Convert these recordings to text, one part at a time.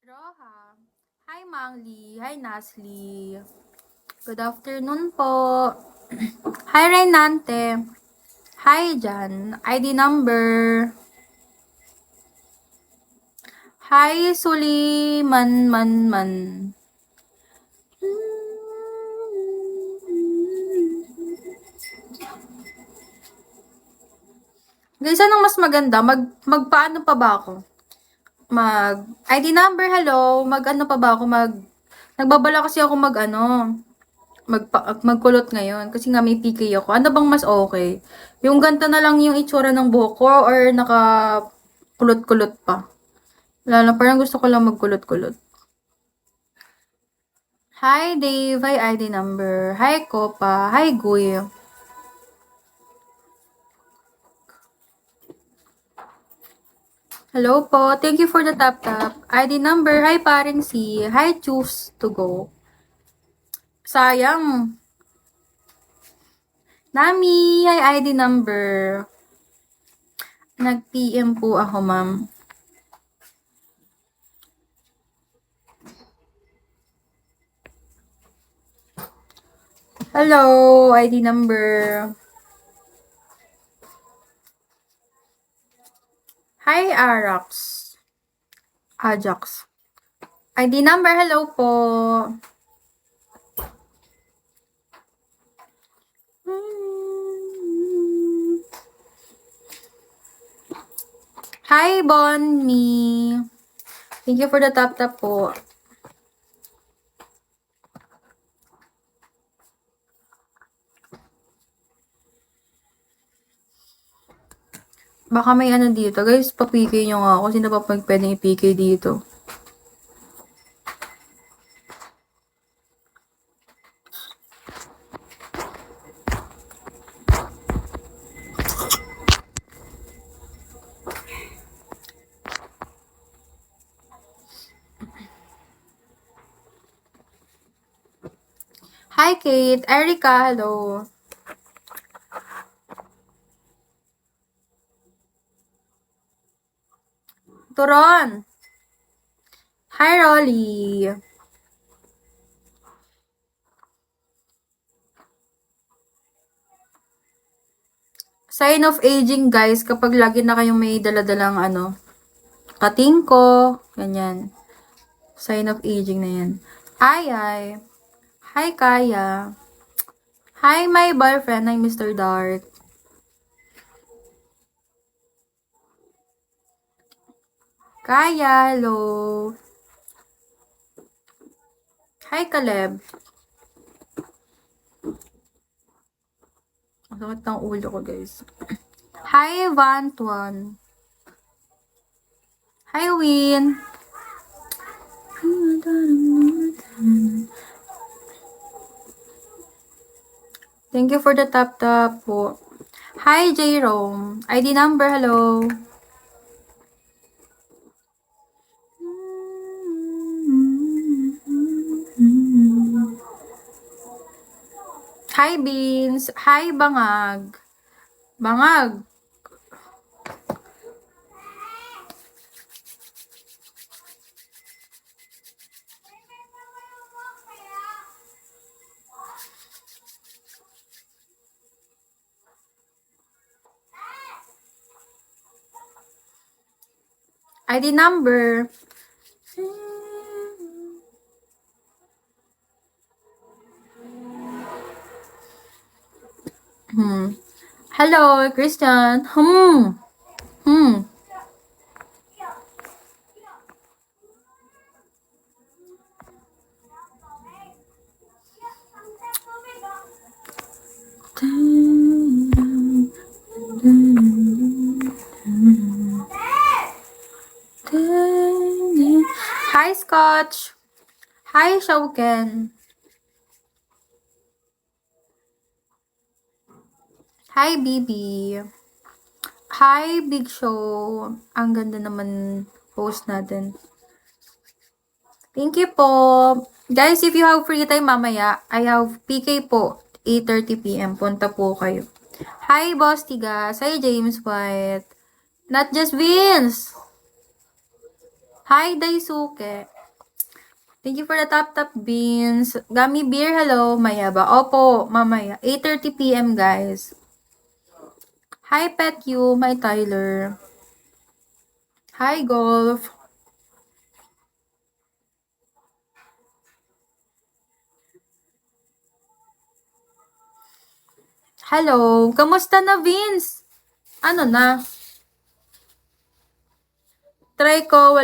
Roha. Hi, Mangli. Hi, Nasli. Good afternoon po. Hi, Renante. Hi, Jan. ID number. Hi, Suliman man man. Guys, anong mas maganda? Magpaano pa ba ako? ID number, hello. Mag-ano pa ba ako? Nagbabala kasi ako magkulot ngayon. Kasi nga may PK ako. Ano bang mas okay? Yung ganito na lang yung itsura ng buhok ko or kulot-kulot pa? Wala lang, parang gusto ko lang magkulot-kulot. Hi, Dave. Hi, ID number. Hi, Kopa. Hi, Guy. Hello po. Thank you for the tap-tap. ID number. Hi, paring si. Hi, choose to go. Sayang. Nami. Hi, ID number. Nag-PM po ako, ma'am. Hello, ID number. Hi, Arax. Ajax. ID number, hello po. Hi, Bonnie. Thank you for the tap-tap po. Baka may ano dito. Guys, pa-PK nyo nga ako. Sino pa pwedeng i-PK dito? Hi, Kate. Erica, hello. Turon. Hi, Rolly. Sign of aging, guys, kapag lagi na kayong may daladalang katingko, ganyan. Sign of aging na yan. Ay. Hi, Kaya. Hi, my boyfriend. Hi, Mr. Dark. Kaya, hello. Hi, Caleb. Ang sakit ng ulo ko, guys. Hi, Vantuan. Hi, Win. Thank you for the tap-tap po. Hi, Jerome. ID number, hello. Hi, Beans. Hi, Bangag. Bangag. ID number. Hello, Christian. Hi, Scotch. Hi, Shauken. Hi, Bibi. Hi, Big Show. Ang ganda naman post natin. Thank you po. Guys, if you have free time mamaya, I have PK po. 8:30 PM. Punta po kayo. Hi, Boss Tigas. Hi, James White. Not just Vince. Hi, Daisuke. Thank you for the top beans. Gummy beer, hello. Maya ba? Opo, mamaya. 8:30 p.m. guys. Hi, Pet You. My Tyler. Hi, Golf. Hello. Kamusta na, Vince? Ano na? Try ko.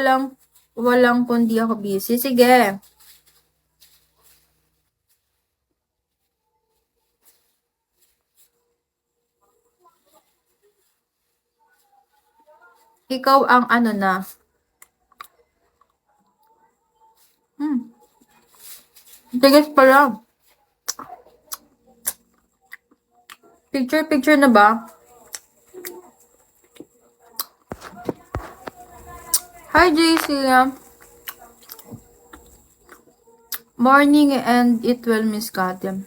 Walang kundi ako busy. Sige. Ikaw ang ano na. Tigas pala. Picture na ba? Hi, JC. Morning and it will miss Katim.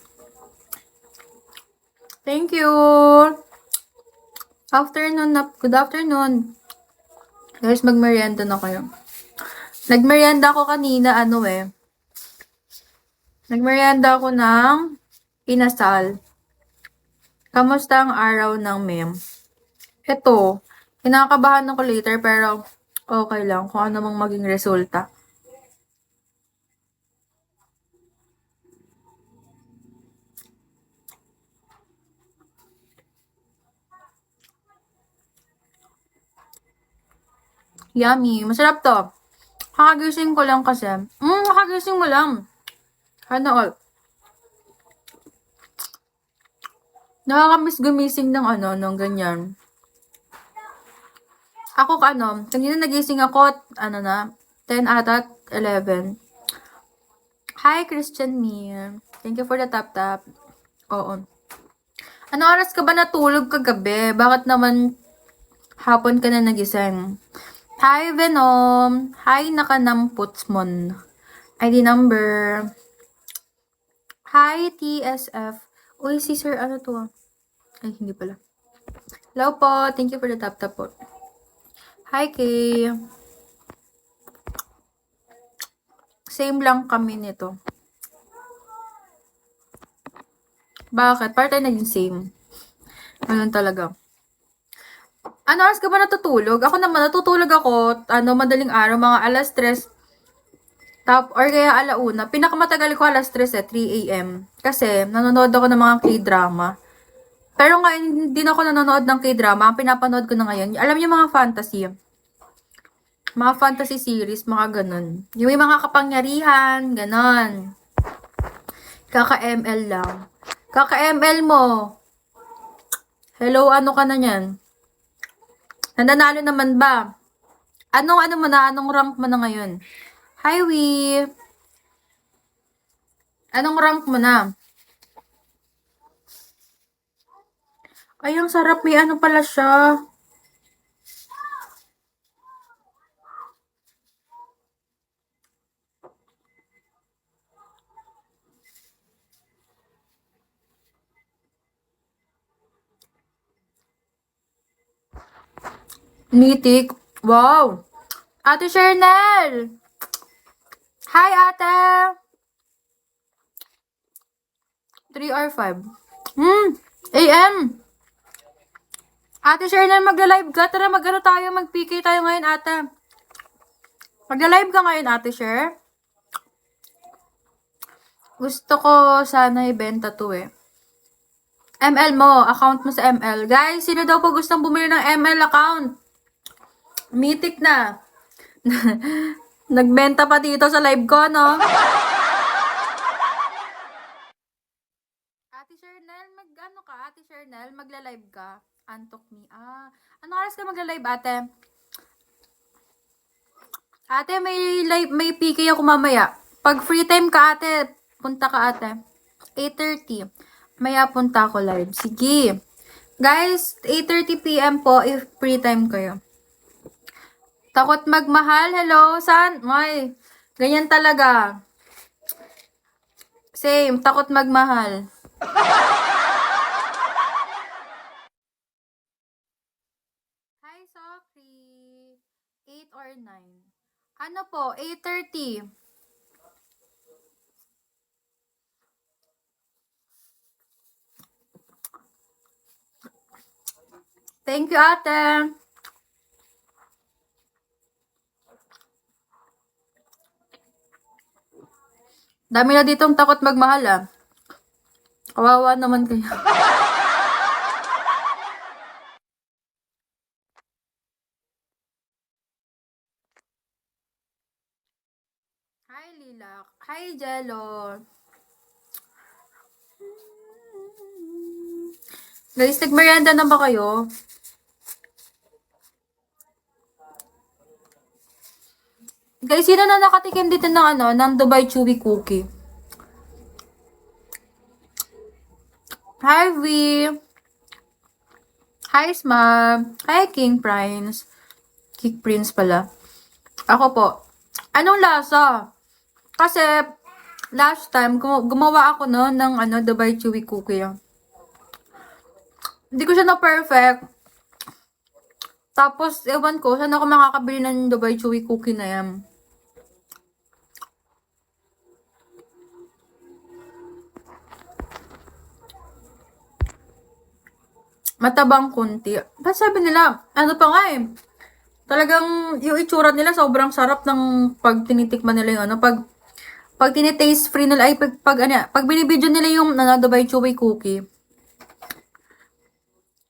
Thank you. Afternoon na. Good afternoon. Guys, magmerienda na kayo. Nagmerienda ako kanina, Nagmerienda ako ng inasal. Kamusta ang araw ng mem? Ito, kinakabahan ako later pero okay lang kung ano mang maging resulta. Yummy. Masarap to. Kakagising ko lang kasi. Kakagising mo lang. Sana all. Nakakamiss gumising ng ng ganyan. Ako kanina nagising ako, 10 ata, 11. Hi, Christian Mir. Thank you for the tap. Oo. Ano oras ka ba natulog kagabi? Bakit naman hapon ka na nagising? Hi, Venom. Hi, Nakanamputsmon. ID number. Hi, TSF. Uy, si Sir, ano to? Ay, hindi pala. Hello po. Thank you for the tap po. Hi, Kay. Same lang kami nito. Bakit? Part tayo naging same. Ganun talaga. Ano oras ka ba natutulog? Ako naman, natutulog ako, madaling araw, mga alas 3. Or kaya alauna. Pinakamatagal ko alas 3 3 a.m. Kasi, nanonood ako ng mga K-drama. Pero ngayon, hindi na ako nanonood ng K-drama. Ang pinapanood ko na ngayon, alam niyo mga fantasy. Mga fantasy series, mga ganun. Yung may mga kapangyarihan, ganun. Kaka-ML lang. Kaka-ML mo. Hello, ano ka na yan? Nananalo naman ba? Anong rank mo na ngayon? Hi, Wee. Anong rank mo na? Ay, ang sarap. May ano pala siya. Mythic. Wow. Ate Shernel. Hi, ate. 3 or 5. AM. Ate Shernel, magla-live ka. Tara, mag-PK tayo ngayon, ate. Magla-live ka ngayon, ate Sher? Gusto ko sana ibenta to ML mo, account mo sa ML. Guys, sino daw po gustong bumili ng ML account? Mythic na. Nagbenta pa dito sa live ko, no? Ate Shernel, Ate Shernel, magla-live ka? Antok me. Ano oras ka magla-live, ate? Ate, may PK ako mamaya. Pag free time ka, ate, punta ka, ate. 8:30. Maya punta ako live. Sige. Guys, 8:30 p.m. po if free time kayo. Takot magmahal? Hello? Saan? Ay, ganyan talaga. Same, takot magmahal. Hi, Sokri. 8 or 9? Ano po? 8:30. Thank you, ate. Dami na ditong takot magmahal, ah. Kawawa naman kayo. Hi, Lilak. Hi, Jello. Guys, nagmerienda na ba kayo? Guys, sino na nakatikim dito ng ng Dubai Chewy Cookie? Hi, V. Hi, Smab. Hi, King Prince. King Prince pala. Ako po. Anong lasa? Kasi, last time, gumawa ako no ng Dubai Chewy Cookie. Hindi ko siya na-perfect. Tapos, ewan ko, saan ako makakabili ng Dubai Chewy Cookie na yan? Matabang kunti. Ba't sabi nila, ano pa nga eh, talagang yung itsura nila sobrang sarap ng pag tinitikman nila yung pag tinitaste free nila, ay pag binibidyo nila yung Dubai Chewy Cookie.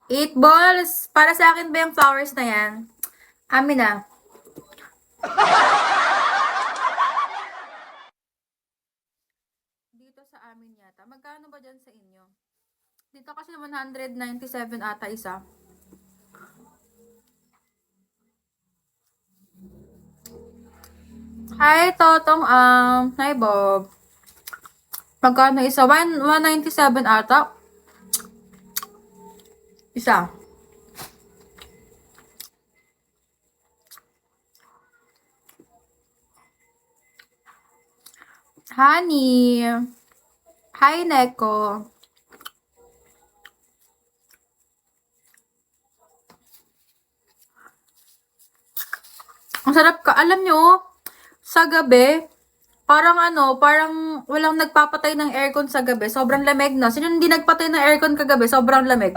8 balls! Para sa akin ba yung flowers na yan? Amin na. Dito sa amin yata. Magkano ba dyan sa inyo? Dito kasi 197 ata isa. Hi, Totong Hi, Bob. Magkano isa? 197 ata. Isa. Honey. Hi, Neko. Ang sarap ka. Alam nyo, sa gabi, parang parang walang nagpapatay ng aircon sa gabi. Sobrang lamig na. Sino hindi nagpatay ng aircon kagabi? Sobrang lamig.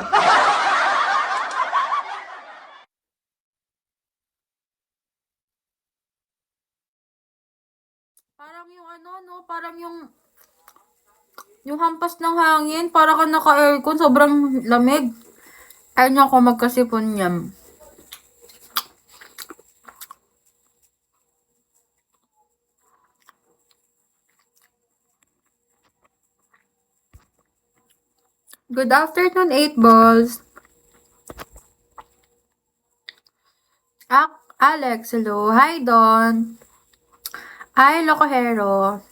Parang yung parang yung hampas ng hangin, para ka naka-aircon, sobrang lamig. Ayaw niyo ako magkasipon niyan. Good afternoon, 8 balls. Alex, hello. Hi, Don. Hi, Locohero.